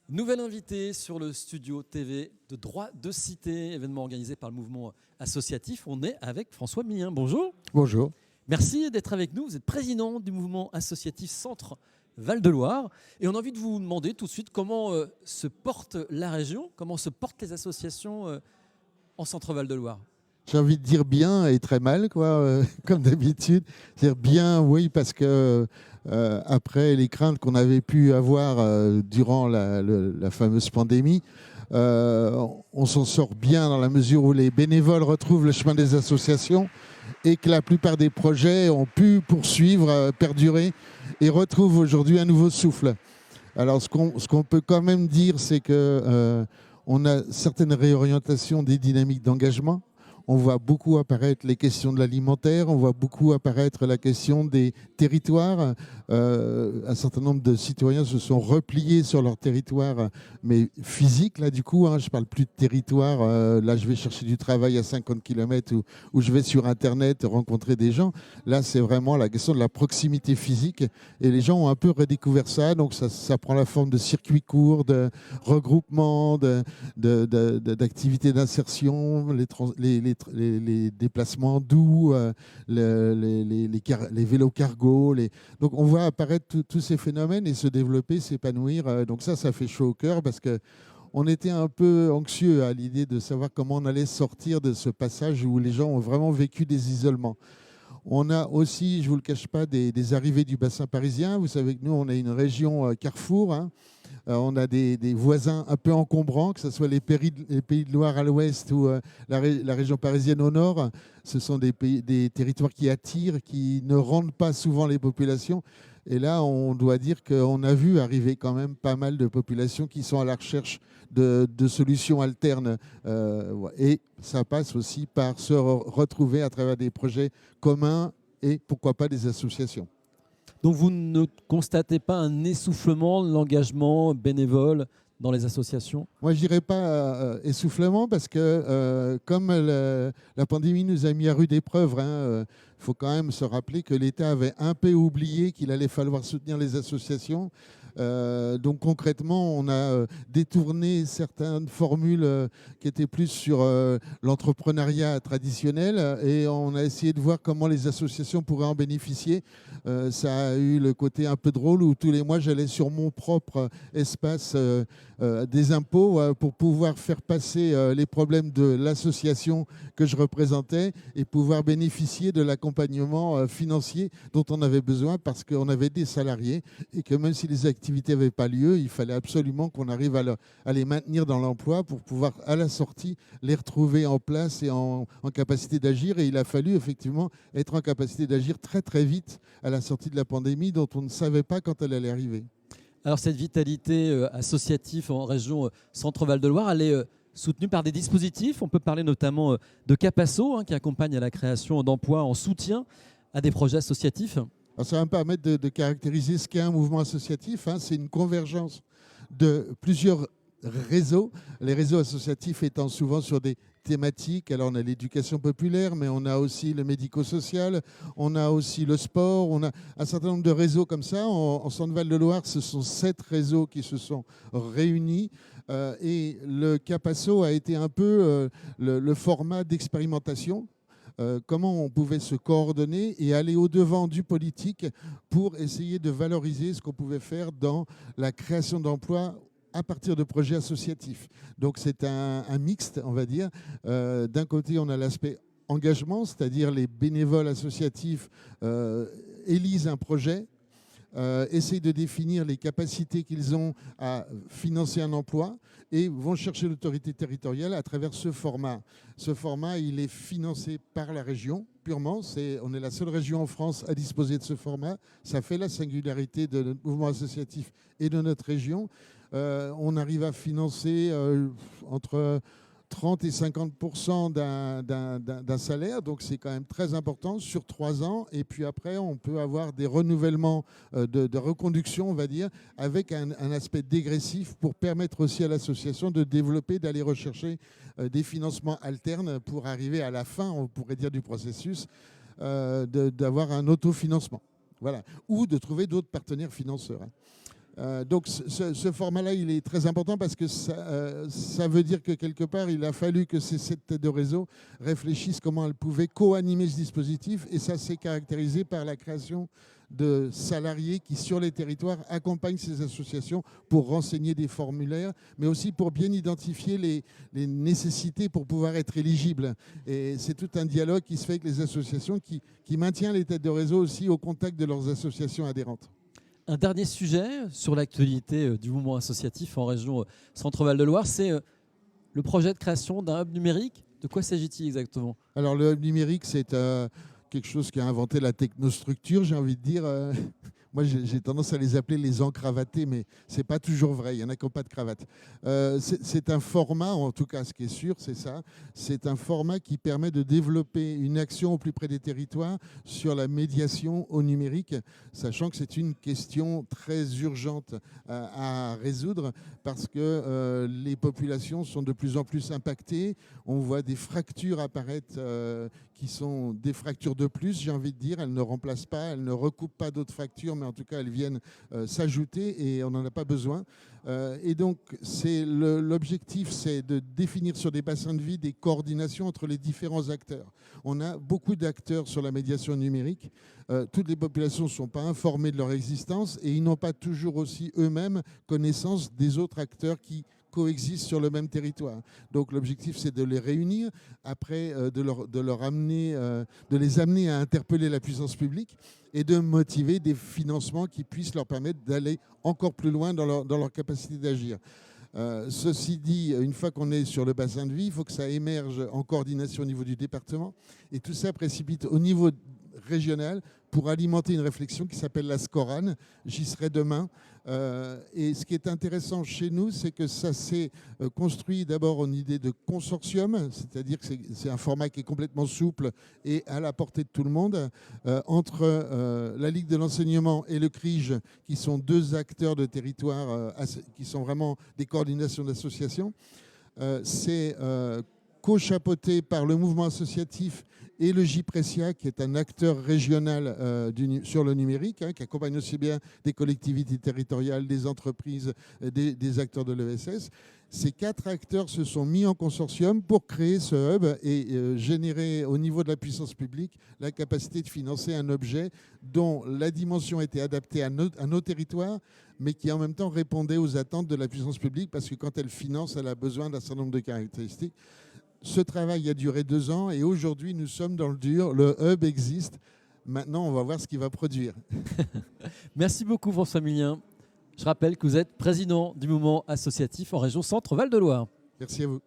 Nouvelle invitée sur le studio TV de Droit de Cité, événement organisé par le mouvement associatif. On est avec François Millien. Bonjour. Bonjour. Merci d'être avec nous. Vous êtes président du mouvement associatif Centre Val-de-Loire. Et on a envie de vous demander tout de suite comment se porte la région, comment se portent les associations en Centre Val-de-Loire. J'ai envie de dire bien et très mal, quoi, comme d'habitude. C'est-à-dire bien, oui, parce que après les craintes qu'on avait pu avoir durant la fameuse pandémie, on s'en sort bien dans la mesure où les bénévoles retrouvent le chemin des associations et que la plupart des projets ont pu poursuivre, perdurer et retrouvent aujourd'hui un nouveau souffle. Alors, ce qu'on peut quand même dire, c'est que on a certaines réorientations des dynamiques d'engagement. On voit beaucoup apparaître les questions de l'alimentaire, on voit beaucoup apparaître la question des territoires. Un certain nombre de citoyens se sont repliés sur leur territoire, mais physique, là, du coup. Je ne parle plus de territoire. Là, je vais chercher du travail à 50 km ou je vais sur Internet rencontrer des gens. Là, c'est vraiment la question de la proximité physique. Et les gens ont un peu redécouvert ça. Donc, ça prend la forme de circuits courts, de regroupements, d'activités d'insertion, les déplacements doux, les vélos cargo. Donc on voit apparaître tous ces phénomènes et se développer, s'épanouir. Donc ça fait chaud au cœur parce qu'on était un peu anxieux à l'idée de savoir comment on allait sortir de ce passage où les gens ont vraiment vécu des isolements. On a aussi, je ne vous le cache pas, des arrivées du bassin parisien. Vous savez que nous, on est une région carrefour. On a des voisins un peu encombrants, que ce soit les Pays de Loire à l'ouest ou la région parisienne au nord. Ce sont des territoires qui attirent, qui ne rendent pas souvent les populations. Et là, on doit dire qu'on a vu arriver quand même pas mal de populations qui sont à la recherche de solutions alternes. Et ça passe aussi par se retrouver à travers des projets communs et pourquoi pas des associations. Donc vous ne constatez pas un essoufflement de l'engagement bénévole dans les associations ? Moi, je ne dirais pas essoufflement parce que comme la pandémie nous a mis à rude épreuve, il faut quand même se rappeler que l'État avait un peu oublié qu'il allait falloir soutenir les associations. Donc concrètement, on a détourné certaines formules qui étaient plus sur l'entrepreneuriat traditionnel et on a essayé de voir comment les associations pourraient en bénéficier. Ça a eu le côté un peu drôle où tous les mois, j'allais sur mon propre espace des impôts pour pouvoir faire passer les problèmes de l'association que je représentais et pouvoir bénéficier de l'accompagnement financier dont on avait besoin parce qu'on avait des salariés et que même si les activités n'avaient pas lieu, il fallait absolument qu'on arrive à les maintenir dans l'emploi pour pouvoir, à la sortie, les retrouver en place et en capacité d'agir. Et il a fallu effectivement être en capacité d'agir très très vite à la sortie de la pandémie dont on ne savait pas quand elle allait arriver. Alors cette vitalité associative en région Centre-Val de Loire, elle est soutenue par des dispositifs. On peut parler notamment de Capasso, qui accompagne à la création d'emplois en soutien à des projets associatifs. Alors ça va me permettre de caractériser ce qu'est un mouvement associatif. C'est une convergence de plusieurs réseaux. Les réseaux associatifs étant souvent sur des thématiques. Alors on a l'éducation populaire, mais on a aussi le médico-social, on a aussi le sport, on a un certain nombre de réseaux comme ça. En Centre-Val de Loire, ce sont 7 réseaux qui se sont réunis. Et le Capasso a été un peu le format d'expérimentation. Comment on pouvait se coordonner et aller au-devant du politique pour essayer de valoriser ce qu'on pouvait faire dans la création d'emplois à partir de projets associatifs. Donc c'est un mixte, on va dire. D'un côté, on a l'aspect engagement, c'est-à-dire les bénévoles associatifs élisent un projet, essayent de définir les capacités qu'ils ont à financer un emploi et vont chercher l'autorité territoriale à travers ce format. Ce format, il est financé par la région, purement. On est la seule région en France à disposer de ce format. Ça fait la singularité de notre mouvement associatif et de notre région. On arrive à financer entre 30 et 50% d'un salaire, donc c'est quand même très important sur 3 ans. Et puis après, on peut avoir des renouvellements de reconduction, on va dire, avec un aspect dégressif pour permettre aussi à l'association de développer, d'aller rechercher des financements alternes pour arriver à la fin, on pourrait dire, du processus, d'avoir un autofinancement. Voilà. Ou de trouver d'autres partenaires financeurs. Donc ce format-là, il est très important parce que ça veut dire que quelque part, il a fallu que ces 7 têtes de réseau réfléchissent comment elles pouvaient co-animer ce dispositif. Et ça s'est caractérisé par la création de salariés qui, sur les territoires, accompagnent ces associations pour renseigner des formulaires, mais aussi pour bien identifier les nécessités pour pouvoir être éligibles. Et c'est tout un dialogue qui se fait avec les associations qui maintient les têtes de réseau aussi au contact de leurs associations adhérentes. Un dernier sujet sur l'actualité du mouvement associatif en région Centre-Val de Loire, c'est le projet de création d'un hub numérique. De quoi s'agit-il exactement? Alors le hub numérique, c'est quelque chose qui a inventé la technostructure, j'ai envie de dire. Moi, j'ai tendance à les appeler les encravatés, mais ce n'est pas toujours vrai. Il y en a qui n'ont pas de cravate. C'est un format, en tout cas, ce qui est sûr, c'est ça. C'est un format qui permet de développer une action au plus près des territoires sur la médiation au numérique, sachant que c'est une question très urgente à résoudre parce que les populations sont de plus en plus impactées. On voit des fractures apparaître qui sont des fractures de plus, j'ai envie de dire. Elles ne remplacent pas, elles ne recoupent pas d'autres fractures, mais en tout cas, elles viennent s'ajouter et on n'en a pas besoin. Et donc, l'objectif, c'est de définir sur des bassins de vie des coordinations entre les différents acteurs. On a beaucoup d'acteurs sur la médiation numérique. Toutes les populations ne sont pas informées de leur existence et ils n'ont pas toujours aussi eux-mêmes connaissance des autres acteurs qui coexistent sur le même territoire. Donc l'objectif, c'est de les réunir, après de les amener à interpeller la puissance publique et de motiver des financements qui puissent leur permettre d'aller encore plus loin dans leur capacité d'agir. Ceci dit, une fois qu'on est sur le bassin de vie, il faut que ça émerge en coordination au niveau du département et tout ça précipite au niveau régional pour alimenter une réflexion qui s'appelle la SCORAN. J'y serai demain. Et ce qui est intéressant chez nous, c'est que ça s'est construit d'abord en idée de consortium, c'est-à-dire que c'est un format qui est complètement souple et à la portée de tout le monde, entre la Ligue de l'enseignement et le CRIJ, qui sont 2 acteurs de territoire, qui sont vraiment des coordinations d'associations. C'est co-chapeauté par le mouvement associatif et le JPRESIA, qui est un acteur régional sur le numérique, qui accompagne aussi bien des collectivités territoriales, des entreprises, des acteurs de l'ESS. Ces 4 acteurs se sont mis en consortium pour créer ce hub et générer au niveau de la puissance publique la capacité de financer un objet dont la dimension était adaptée à nos territoires, mais qui en même temps répondait aux attentes de la puissance publique, parce que quand elle finance, elle a besoin d'un certain nombre de caractéristiques. Ce travail a duré 2 ans et aujourd'hui, nous sommes dans le dur. Le hub existe. Maintenant, on va voir ce qu'il va produire. Merci beaucoup, François Mulien. Je rappelle que vous êtes président du mouvement associatif en région Centre-Val de Loire. Merci à vous.